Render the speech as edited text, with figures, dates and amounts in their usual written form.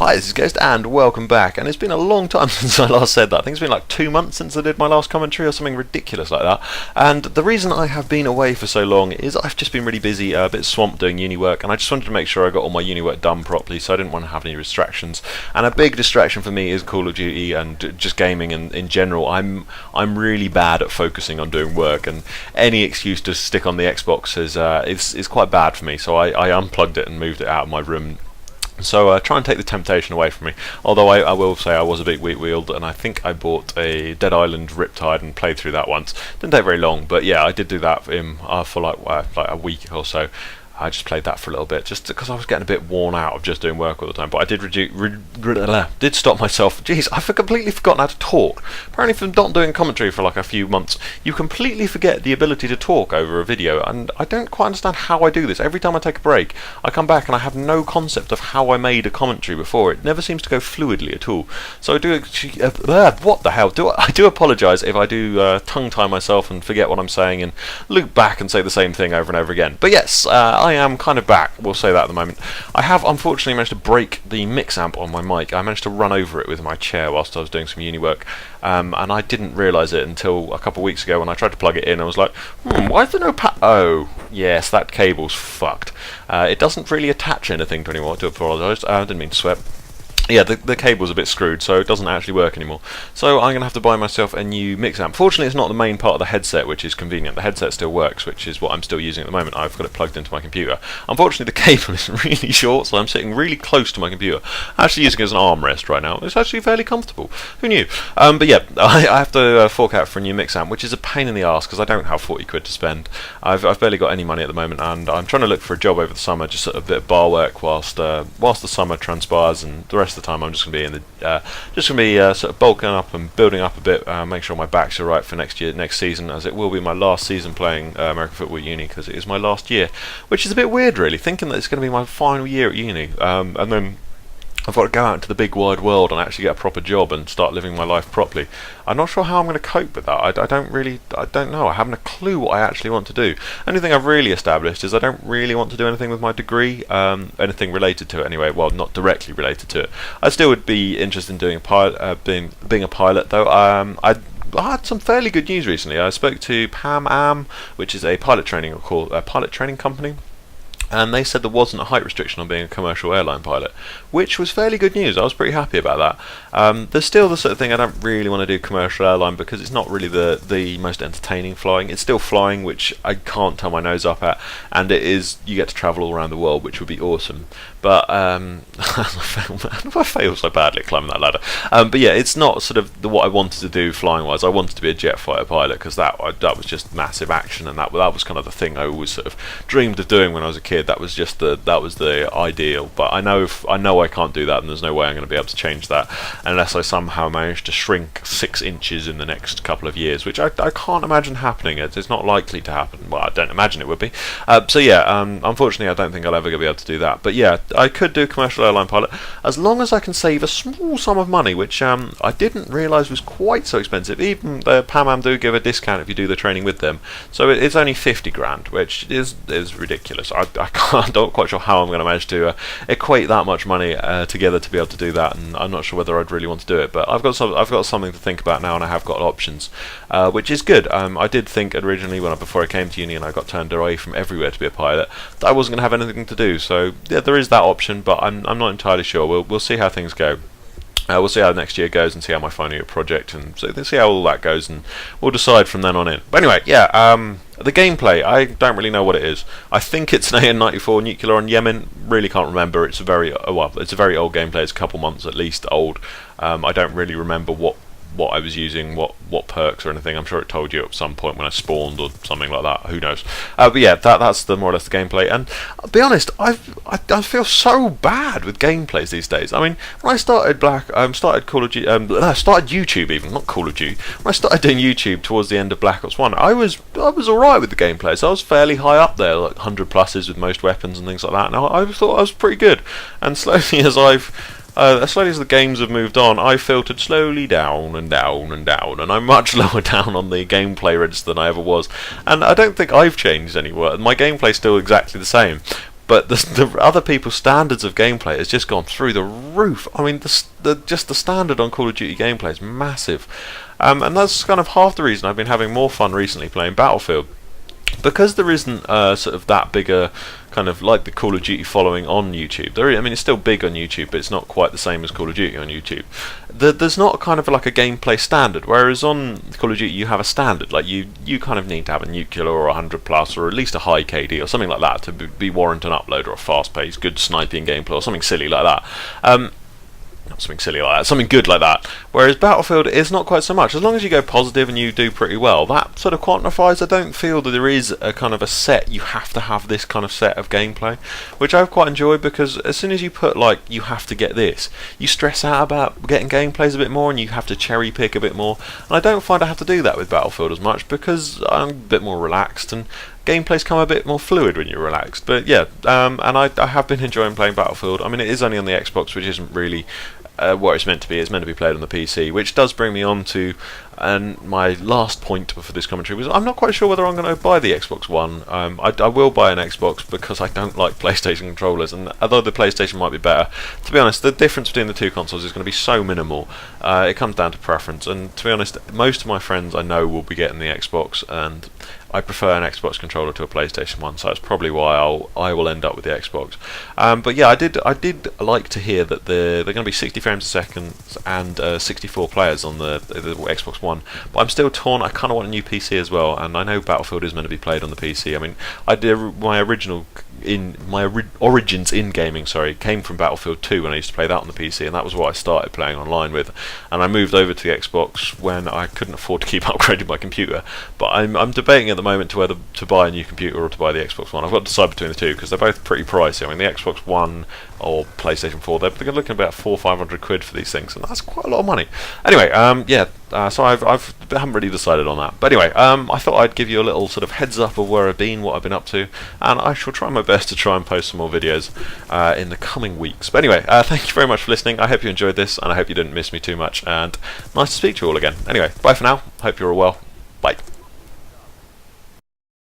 Hi, this is Ghost, and welcome back. And it's been a long time since I last said that. I think it's been like 2 months since I did my last commentary or something ridiculous like that. And the reason I have been away for so long is I've just been really busy, a bit swamped doing uni work, and I just wanted to make sure I got all my uni work done properly, so I didn't want to have any distractions. And a big distraction for me is Call of Duty and just gaming in general. I'm really bad at focusing on doing work, and any excuse to stick on the Xbox is quite bad for me. So I unplugged it and moved it out of my room. So try and take the temptation away from me. Although I will say I was a bit weak-wheeled, and I think I bought a Dead Island Riptide and played through that once. Didn't take very long, but yeah, I did do that for like a week or so. I just played that for a little bit, just because I was getting a bit worn out of just doing work all the time. But I did stop myself. Jeez, I've completely forgotten how to talk. Apparently from not doing commentary for like a few months, you completely forget the ability to talk over a video, and I don't quite understand how I do this. Every time I take a break, I come back and I have no concept of how I made a commentary before. It never seems to go fluidly at all. So I do... what the hell? I do apologise if I do tongue-tie myself and forget what I'm saying and loop back and say the same thing over and over again. But yes, I am kind of back, we'll say that at the moment. I have unfortunately managed to break the mix amp on my mic. I managed to run over it with my chair whilst I was doing some uni work, and I didn't realise it until a couple of weeks ago when I tried to plug it in. I was like, why is there no oh, yes, that cable's fucked. It doesn't really attach anything to anyone. I do apologise, I didn't mean to swear. Yeah, the cable's a bit screwed, so it doesn't actually work anymore. So I'm going to have to buy myself a new mix amp. Fortunately, it's not the main part of the headset, which is convenient. The headset still works, which is what I'm still using at the moment. I've got it plugged into my computer. Unfortunately, the cable is really short, so I'm sitting really close to my computer. I'm actually using it as an armrest right now. It's actually fairly comfortable. Who knew? But yeah, I have to fork out for a new mix amp, which is a pain in the arse because I don't have 40 quid to spend. I've barely got any money at the moment, and I'm trying to look for a job over the summer, just a bit of bar work whilst the summer transpires, and the rest of the time I'm just going to be sort of bulking up and building up a bit, make sure my back's alright for next season, as it will be my last season playing American football at uni, because it is my last year, which is a bit weird really, thinking that it's going to be my final year at uni, and then I've got to go out into the big wide world and actually get a proper job and start living my life properly. I'm not sure how I'm going to cope with that. I don't know. I haven't a clue what I actually want to do. Only thing I've really established is I don't really want to do anything with my degree, anything related to it anyway. Well, not directly related to it. I still would be interested in doing a pilot, being a pilot though. I had some fairly good news recently. I spoke to PAM, which is a pilot training company. And they said there wasn't a height restriction on being a commercial airline pilot, which was fairly good news. I was pretty happy about that. There's still the sort of thing I don't really want to do commercial airline because it's not really the most entertaining flying. It's still flying, which I can't turn my nose up at, and it is, you get to travel all around the world, which would be awesome. But I failed so badly at climbing that ladder. But yeah, it's not sort of what I wanted to do flying-wise. I wanted to be a jet fighter pilot because that was just massive action, and that was kind of the thing I always sort of dreamed of doing when I was a kid. That was the ideal. But I know I can't do that, and there's no way I'm going to be able to change that unless I somehow manage to shrink 6 inches in the next couple of years, which I can't imagine happening. It's not likely to happen. Well, I don't imagine it would be. So yeah, unfortunately, I don't think I'll ever be able to do that. But yeah, I could do commercial airline pilot as long as I can save a small sum of money, which I didn't realise was quite so expensive. Even the Pan Am do give a discount if you do the training with them, so it's only 50 grand, which is ridiculous. I'm not quite sure how I'm going to manage to equate that much money together to be able to do that, and I'm not sure whether I'd really want to do it. But I've got something to think about now, and I have got options, which is good. I did think originally before I came to uni and I got turned away from everywhere to be a pilot, that I wasn't going to have anything to do. So yeah, there is that option, but I'm not entirely sure. We'll see how things go. We'll see how next year goes and see how my final year project, and so see how all that goes, and we'll decide from then on in. But anyway, yeah, the gameplay, I don't really know what it is. I think it's an AN94 nuclear on Yemen. Really can't remember. It's a very old gameplay. It's a couple months at least old. I don't really remember what I was using, what perks or anything. I'm sure it told you at some point when I spawned or something like that. Who knows? But yeah, that's the more or less the gameplay. And I'll be honest, I feel so bad with gameplays these days. I mean, when I started started Call of Duty, started YouTube even, not Call of Duty. When I started doing YouTube towards the end of Black Ops 1, I was alright with the gameplay. So I was fairly high up there, like 100 pluses with most weapons and things like that. And I thought I was pretty good. And slowly as the games have moved on, I've filtered slowly down and down and down, and I'm much lower down on the gameplay register than I ever was. And I don't think I've changed anywhere. My gameplay's still exactly the same. but the other people's standards of gameplay has just gone through the roof. I mean, just the standard on Call of Duty gameplay is massive, and that's kind of half the reason I've been having more fun recently playing Battlefield. Because there isn't sort of that bigger kind of like the Call of Duty following on YouTube. I mean, it's still big on YouTube, but it's not quite the same as Call of Duty on YouTube. There's not kind of like a gameplay standard, whereas on Call of Duty you have a standard. Like you kind of need to have a nuclear or 100 plus, or at least a high KD or something like that to be warrant an upload, or a fast-paced, good sniping gameplay or something silly like that. Not something silly like that, something good like that. Whereas Battlefield is not quite so much. As long as you go positive and you do pretty well, that sort of quantifies. I don't feel that there is a kind of a set, you have to have this kind of set of gameplay, which I've quite enjoyed, because as soon as you put like, you have to get this, you stress out about getting gameplays a bit more, and you have to cherry pick a bit more. And I don't find I have to do that with Battlefield as much, because I'm a bit more relaxed, and gameplays come a bit more fluid when you're relaxed. But yeah, and I have been enjoying playing Battlefield. I mean, it is only on the Xbox, which isn't really what it's meant to be. It's meant to be played on the PC, which does bring me on to my last point for this commentary. Was I'm not quite sure whether I'm going to buy the Xbox One. I will buy an Xbox, because I don't like PlayStation controllers, and although the PlayStation might be better, to be honest, the difference between the two consoles is going to be so minimal. It comes down to preference, and to be honest, most of my friends I know will be getting the Xbox, and I prefer an Xbox controller to a PlayStation 1, so that's probably why I will end up with the Xbox. But yeah, I did like to hear that they're going to be 60 frames a second and 64 players on the Xbox One. But I'm still torn. I kind of want a new PC as well, and I know Battlefield is meant to be played on the PC. I mean, I did my origins in gaming, came from Battlefield 2 when I used to play that on the PC, and that was what I started playing online with. And I moved over to the Xbox when I couldn't afford to keep upgrading my computer. But I'm debating at the moment to whether to buy a new computer or to buy the Xbox One. I've got to decide between the two, because they're both pretty pricey. I mean, the Xbox One or PlayStation 4, they're looking about £400-500 for these things, and that's quite a lot of money. Anyway, so I haven't really decided on that. But anyway, I thought I'd give you a little sort of heads up of where I've been, what I've been up to, and I shall try my best to try and post some more videos in the coming weeks. But anyway, thank you very much for listening. I hope you enjoyed this, and I hope you didn't miss me too much, and nice to speak to you all again. Anyway, bye for now. Hope you're all well. Bye.